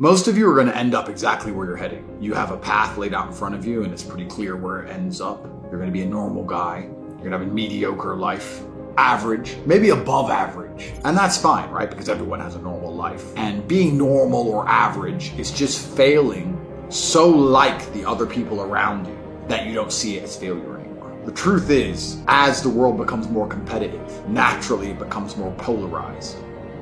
Most of you are going to end up exactly where you're heading. You have a path laid out in front of you and it's pretty clear where it ends up. You're going to be a normal guy. You're going to have a mediocre life. Average, maybe above average. And that's fine, right? Because everyone has a normal life. And being normal or average is just failing so like the other people around you that you don't see it as failure anymore. The truth is, as the world becomes more competitive, naturally it becomes more polarized.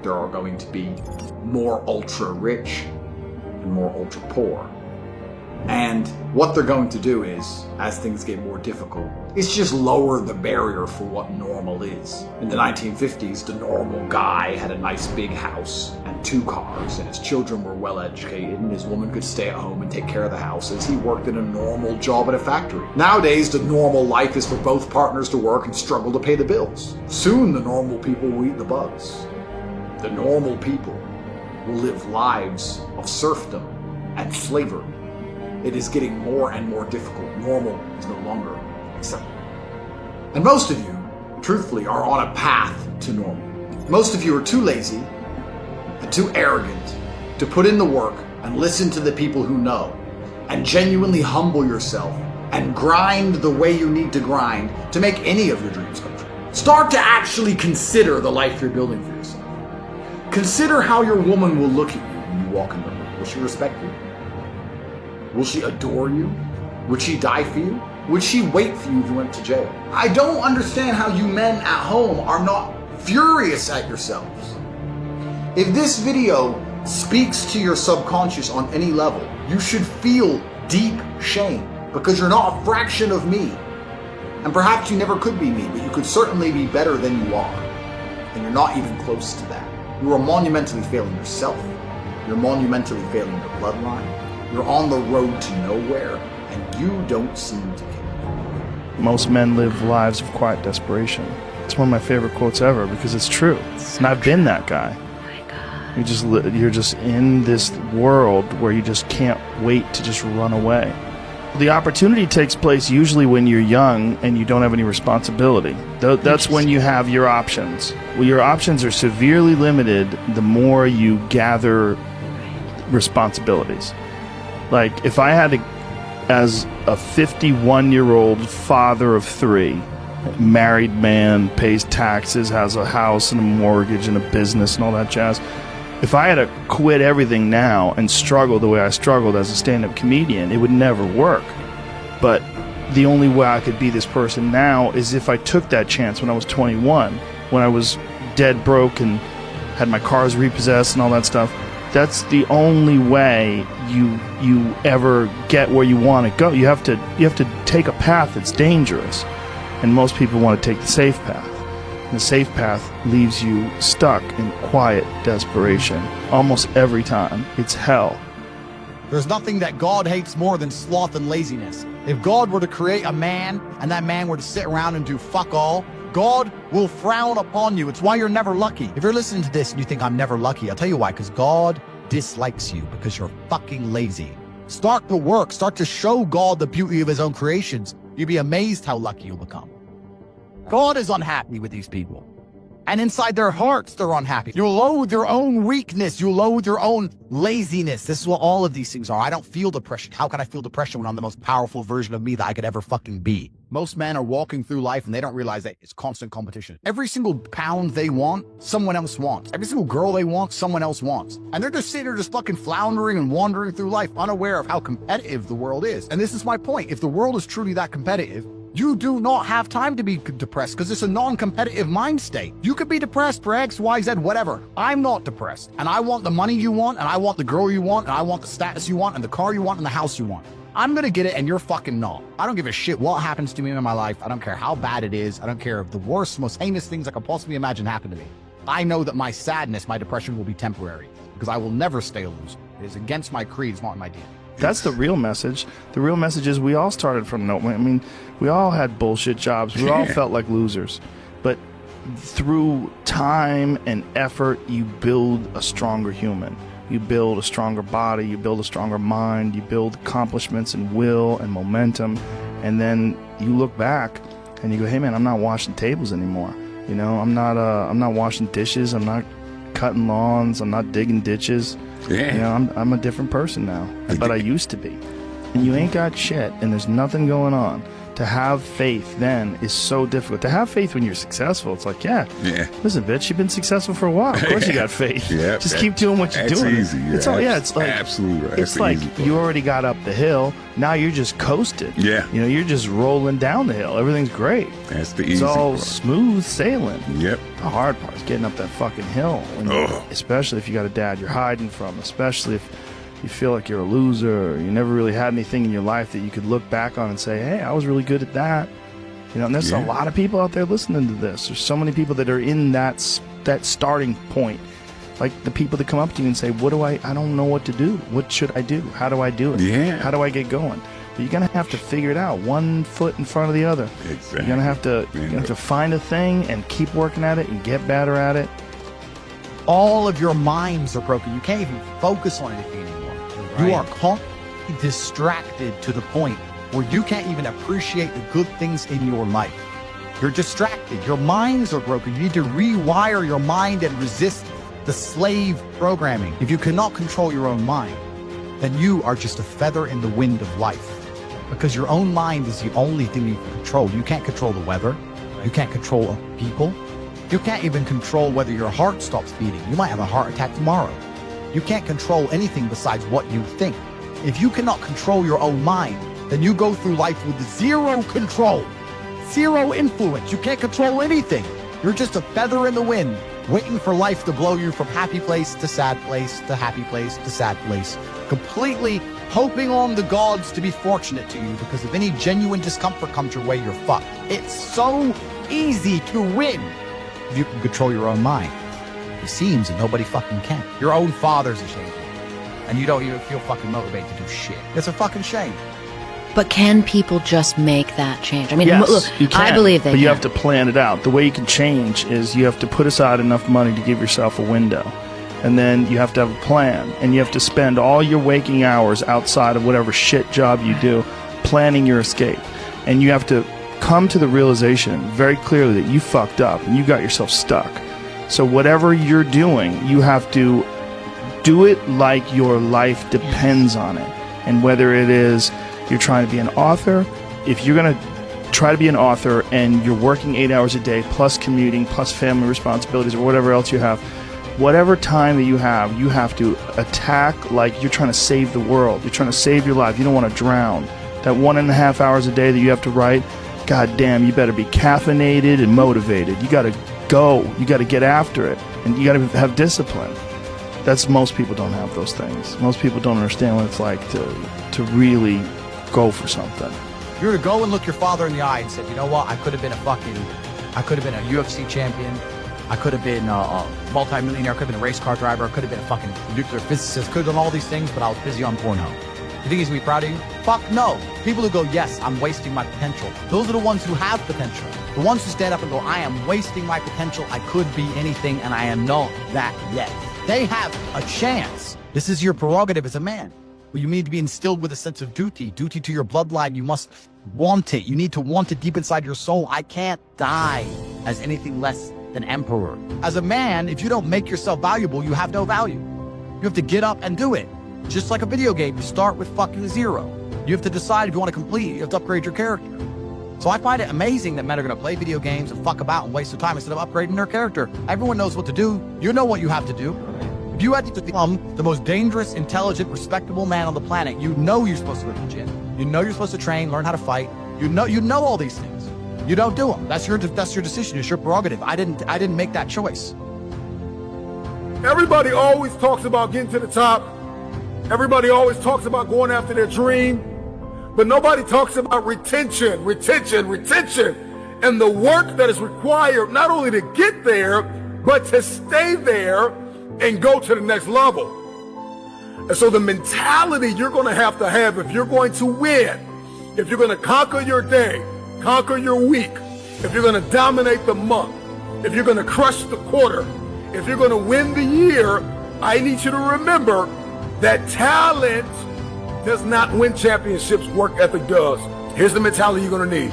There are going to be more ultra rich and more ultra poor. And what they're going to do is, as things get more difficult, it's just lower the barrier for what normal is. In the 1950s, the normal guy had a nice big house and 2 cars, and his children were well educated, and his woman could stay at home and take care of the house as he worked in a normal job at a factory. Nowadays, the normal life is for both partners to work and struggle to pay the bills. Soon, the normal people will eat the bugs. The normal people will live lives of serfdom and slavery. It is getting more and more difficult. Normal is no longer acceptable. And most of you, truthfully, are on a path to normal. Most of you are too lazy and too arrogant to put in the work and listen to the people who know and genuinely humble yourself and grind the way you need to grind to make any of your dreams come true. Start to actually consider the life you're building for yourself. Consider how your woman will look at you when you walk in the room. Will she respect you? Will she adore you? Would she die for you? Would she wait for you if you went to jail? I don't understand how you men at home are not furious at yourselves. If this video speaks to your subconscious on any level, you should feel deep shame because you're not a fraction of me. And perhaps you never could be me, but you could certainly be better than you are. And you're not even close to that. You are monumentally failing yourself. You're monumentally failing your bloodline. You're on the road to nowhere, and you don't seem to care. Most men live lives of quiet desperation. It's one of my favorite quotes ever because it's true. And I've been that guy. You're just in this world where you just can't wait to just run away. The opportunity takes place usually when you're young and you don't have any responsibility. That's when you have your options. Well, your options are severely limited the more you gather responsibilities. Like, if I had to, as a 51-year-old father of 3, married man, pays taxes, has a house and a mortgage and a business and all that jazz, if I had to quit everything now and struggle the way I struggled as a stand-up comedian, it would never work. But the only way I could be this person now is if I took that chance when I was 21, when I was dead broke and had my cars repossessed and all that stuff. That's the only way you ever get where you want to go. You have to take a path that's dangerous, and most people want to take the safe path. And the safe path leaves you stuck in quiet desperation. Almost every time, it's hell. There's nothing that God hates more than sloth and laziness. If God were to create a man and that man were to sit around and do fuck all, God will frown upon you. It's why you're never lucky. If you're listening to this and you think I'm never lucky, I'll tell you why, because God dislikes you because you're fucking lazy. Start to work. Start to show God the beauty of his own creations. You'll be amazed how lucky you'll become. God is unhappy with these people. And inside their hearts, they're unhappy. You'll loathe your own weakness. You'll loathe your own laziness. This is what all of these things are. I don't feel depression. How can I feel depression when I'm the most powerful version of me that I could ever fucking be? Most men are walking through life and they don't realize that it's constant competition. Every single pound they want, someone else wants. Every single girl they want, someone else wants. And they're just sitting there just fucking floundering and wandering through life, unaware of how competitive the world is. And this is my point. If the world is truly that competitive, you do not have time to be depressed because it's a non-competitive mind state. You could be depressed for X, Y, Z, whatever. I'm not depressed. And I want the money you want, and I want the girl you want, and I want the status you want, and the car you want, and the house you want. I'm gonna get it, and you're fucking not. I don't give a shit what happens to me in my life. I don't care how bad it is. I don't care if the worst, most heinous things I could possibly imagine happen to me. I know that my sadness, my depression will be temporary because I will never stay a loser. It is against my creed. It's not in my DNA. That's the real message. The real message is we all started from no. I mean, we all had bullshit jobs. We all felt like losers. But through time and effort, you build a stronger human. You build a stronger body. You build a stronger mind. You build accomplishments and will and momentum. And then you look back and you go, hey man, I'm not washing tables anymore. You know, I'm not washing dishes. I'm not cutting lawns. I'm not digging ditches. Yeah. You know, I'm a different person now, but I used to be. And you ain't got shit, and there's nothing going on. To have faith then is so difficult. To have faith when you're successful, it's like, yeah. Listen, bitch, you've been successful for a while. Of course you got faith. Yeah, just keep doing what you're that's doing. Easy. It's all, yeah, it's like absolutely right. It's like you already got up the hill. Now you're just coasting. Yeah. You know, you're just rolling down the hill. Everything's great. That's the easy It's all part. smooth sailing. Yep. The hard part is getting up that fucking hill. And especially if you got a dad you're hiding from. Especially if you feel like you're a loser, or you never really had anything in your life that you could look back on and say, hey, I was really good at that. You know, and there's a lot of people out there listening to this. There's so many people that are in that starting point. Like the people that come up to you and say, I don't know what to do. What should I do? How do I do it? Yeah. How do I get going? But you're going to have to figure it out, one foot in front of the other. Exactly. You're going to have to find a thing and keep working at it and get better at it. All of your minds are broken. You can't even focus on anything anymore. You are constantly distracted to the point where you can't even appreciate the good things in your life. You're distracted. Your minds are broken. You need to rewire your mind and resist the slave programming. If you cannot control your own mind, then you are just a feather in the wind of life. Because your own mind is the only thing you can control. You can't control the weather. You can't control people. You can't even control whether your heart stops beating. You might have a heart attack tomorrow. You can't control anything besides what you think. If you cannot control your own mind, then you go through life with zero control, zero influence. You can't control anything. You're just a feather in the wind, waiting for life to blow you from happy place to sad place to happy place to sad place, completely hoping on the gods to be fortunate to you, because if any genuine discomfort comes your way, you're fucked. It's so easy to win if you can control your own mind. It seems that nobody fucking can. Your own father's ashamed of you, and you don't even feel fucking motivated to do shit. It's a fucking shame. But can people just make that change? I mean, Yes, look, you can, I believe they but you can. have to plan it out. The way you can change is you have to put aside enough money to give yourself a window. And then you have to have a plan. And you have to spend all your waking hours outside of whatever shit job you do planning your escape. And you have to come to the realization very clearly that you fucked up and you got yourself stuck. So whatever you're doing, you have to do it like your life depends on it. And whether it is you're trying to be an author, if you're going to try to be an author and you're working 8 hours a day plus commuting plus family responsibilities or whatever else you have, whatever time that you have to attack like you're trying to save the world. You're trying to save your life. You don't want to drown. That 1.5 hours a day that you have to write, god damn, you better be caffeinated and motivated. You got to go. You got to get after it. And you got to have discipline. Most people don't have those things. Most people don't understand what it's like to really go for something. You're to go and look your father in the eye and say, you know what, I could have been a UFC champion. I could have been a multi-millionaire. I could have been a race car driver. I could have been a fucking nuclear physicist. Could have done all these things, but I was busy on Pornhub. You think he's gonna be proud of you? Fuck no. People who go, yes, I'm wasting my potential. Those are the ones who have potential. The ones who stand up and go, I am wasting my potential. I could be anything and I am not that yet. They have a chance. This is your prerogative as a man. But you need to be instilled with a sense of duty to your bloodline. You must want it. You need to want it deep inside your soul. I can't die as anything less than emperor. As a man, if you don't make yourself valuable, you have no value. You have to get up and do it. Just like a video game, you start with fucking zero. You have to decide if you want to complete it. You have to upgrade your character. So I find it amazing that men are going to play video games and fuck about and waste their time instead of upgrading their character. Everyone knows what to do. You know what you have to do. If you had to become the most dangerous, intelligent, respectable man on the planet, you know you're supposed to go to the gym. You know you're supposed to train, learn how to fight. You know all these things. You don't do them. That's your decision. It's your prerogative. I didn't make that choice. Everybody always talks about getting to the top. Everybody always talks about going after their dream. But nobody talks about retention, and the work that is required not only to get there, but to stay there and go to the next level. And so the mentality you're going to have if you're going to win, if you're going to conquer your day, conquer your week, if you're going to dominate the month, if you're going to crush the quarter, if you're going to win the year, I need you to remember that talent does not win championships, work ethic does. Here's the mentality you're going to need.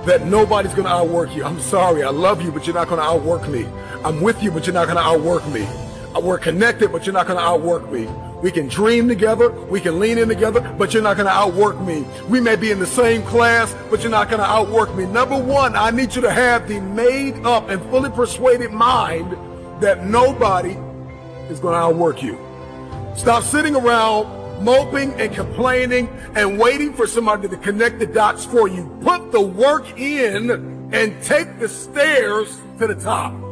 That nobody's going to outwork you. I'm sorry, I love you, but you're not going to outwork me. I'm with you, but you're not going to outwork me. We're connected, but you're not going to outwork me. We can dream together, we can lean in together, but you're not going to outwork me. We may be in the same class, but you're not going to outwork me. Number one, I need you to have the made up and fully persuaded mind that nobody is going to outwork you. Stop sitting around moping and complaining and waiting for somebody to connect the dots for you. Put the work in and take the stairs to the top.